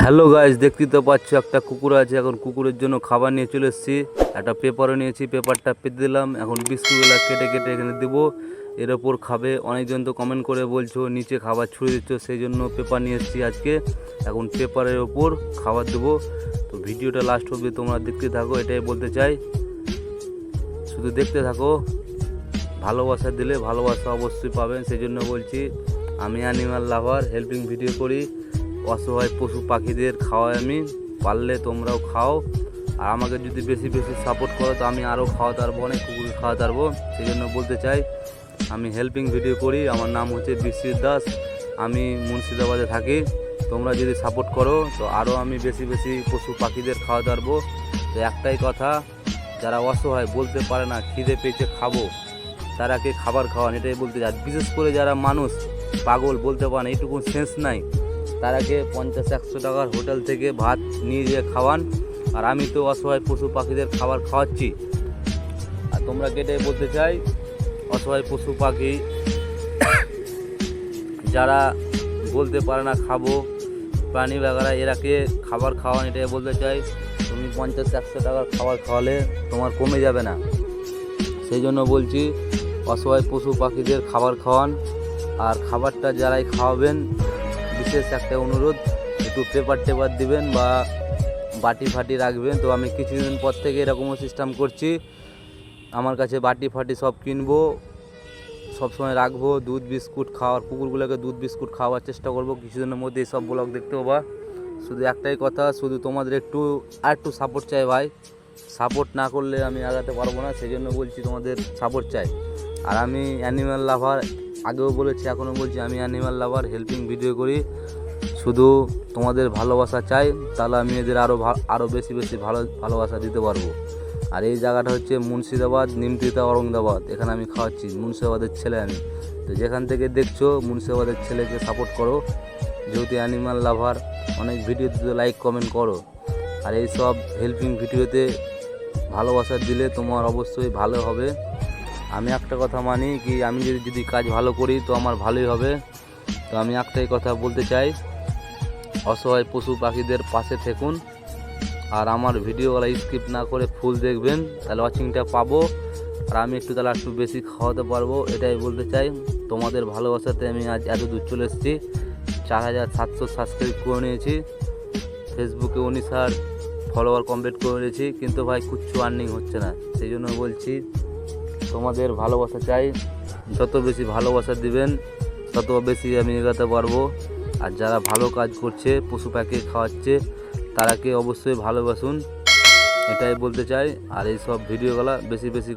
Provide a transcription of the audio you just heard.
Hello guys, দেখতে তো পাচ্ছ একটা কুকুর আছে। এখন কুকুরের জন্য খাবার নিয়ে চলে এসেছি। একটা পেপারও নিয়েছি, পেপারটা পেতে দিলাম। এখন বিস্কুটগুলো কেটে কেটে এখানে দেবো, এর ওপর খাবে। অনেকজন তো কমেন্ট করে বলছো নিচে খাবার ছুঁড়ে দিচ্ছ, সেই জন্য পেপার নিয়ে এসেছি আজকে। এখন পেপারের ওপর খাবার দেবো। তো ভিডিওটা লাস্ট অবধি তোমরা দেখতে থাকো, এটাই বলতে চাই। শুধু দেখতে থাকো, ভালোবাসা দিলে ভালোবাসা অবশ্যই পাবেন। সেই জন্য বলছি, আমি অ্যানিমাল লাভার, হেল্পিং ভিডিও করি। অসহায় পশু পাখিদের খাওয়াই আমি, পারলে তোমরাও খাও। আর আমাকে যদি বেশি বেশি সাপোর্ট করো তো আমি আরও খাওয়াতে পারবো, অনেক কুকুরকে খাওয়াতে পারবো। সেই জন্য বলতে চাই, আমি হেল্পিং ভিডিও করি। আমার নাম হচ্ছে বিশ্বজিৎ দাস, আমি মুর্শিদাবাদে থাকি। তোমরা যদি সাপোর্ট করো তো আরও আমি বেশি বেশি পশু পাখিদের খাওয়াতে পারবো। তো একটাই কথা, যারা অসহায়, বলতে পারে না খিদে পেয়েছে খাবো, তারাকে খাবার খাওয়ান, এটাই বলতে চাই। বিশেষ করে যারা মানুষ পাগল, বলতে পারে না, এইটুকু সেন্স নাই, তারাকে 50-100 টাকার হোটেল থেকে ভাত নিয়ে যেয়ে খাওয়ান। আর আমি তো অসহায় পশু পাখিদের খাবার খাওয়াচ্ছি। আর তোমরা কেটে বলতে চাই, অসহায় পশু পাখি যারা বলতে পারে না খাবো, প্রাণী বাগারা, এরাকে খাবার খাওয়ান, এটাই বলতে চাই। তুমি 50-100 টাকার খাবার খাওয়ালে তোমার কমে যাবে না। সেই জন্য বলছি, অসহায় পশু পাখিদের খাবার খাওয়ান। আর খাবারটা যারাই খাওয়াবেন, বিশেষ একটা অনুরোধ, একটু পেপার টেপার দিবেন বা বাটি ফাটি রাখবেন। তো আমি কিছুদিন পর থেকে এরকমও সিস্টেম করছি, আমার কাছে বাটি ফাটি সব কিনবো, সবসময় রাখবো। দুধ বিস্কুট খাওয়ার, কুকুরগুলোকে দুধ বিস্কুট খাওয়ার চেষ্টা করব। কিছুদিনের মধ্যে সব ব্লগ দেখতে পাবা। শুধু একটাই কথা, শুধু তোমাদের একটু সাপোর্ট চাই ভাই। সাপোর্ট না করলে আমি আগাতে পারবো না। সেই জন্য বলছি, তোমাদের সাপোর্ট চাই। আর আমি অ্যানিম্যাল লাভার, আগেও বলেছি এখনও বলছি, আমি অ্যানিম্যাল লাভার, হেল্পিং ভিডিও করি। শুধু তোমাদের ভালোবাসা চাই, তাহলে আমি এদের আরও বেশি বেশি ভালোবাসা দিতে পারবো। আর এই জায়গাটা হচ্ছে মুর্শিদাবাদ, নিমতিতা, ঔরঙ্গাবাদ। এখানে আমি খাওয়াচ্ছি, মুর্শিদাবাদের ছেলে আমি। তো যেখান থেকে দেখছো, মুর্শিদাবাদের ছেলেকে সাপোর্ট করো, যেহেতু অ্যানিম্যাল লাভার। অনেক ভিডিওতে লাইক কমেন্ট করো। আর এই সব হেল্পিং ভিডিওতে ভালোবাসা দিলে তোমার অবশ্যই ভালো হবে। আমি একটা কথা মানি কি, আমি যদি কাজ ভালো করি তো আমার ভালোই হবে। তো আমি একটাই কথা বলতে চাই, অসহায় পশু পাখিদের পাশে থাকুন। আর আমার ভিডিওগুলো স্কিপ না করে ফুল দেখবেন, তাহলে ওয়াচিংটা পাবো। আর আমি তাহলে একটু বেশি খাওয়াতে পারবো, এটাই বলতে চাই। তোমাদের ভালোবাসাতে আমি আজ এত দূর চলে এসেছি। 4700 সাবস্ক্রাইব করে নিয়েছি, ফেসবুকে 19,000 ফলোয়ার কমপ্লিট করে নিয়েছি, কিন্তু ভাই কিচ্ছু আর্নিং হচ্ছে না। সেই জন্য বলছি, তোমাদের ভালোবাসা চাই। যত বেশি ভালোবাসা দিবেন, তত বেশি আমি এগোতে পারবো। আর যারা ভালো কাজ করছে, পশু পাখি খাওয়াচ্ছে, তারাকে অবশ্যই ভালোবাসুন, এটাই বলতে চাই। আর এই সব ভিডিওগুলো বেশি বেশি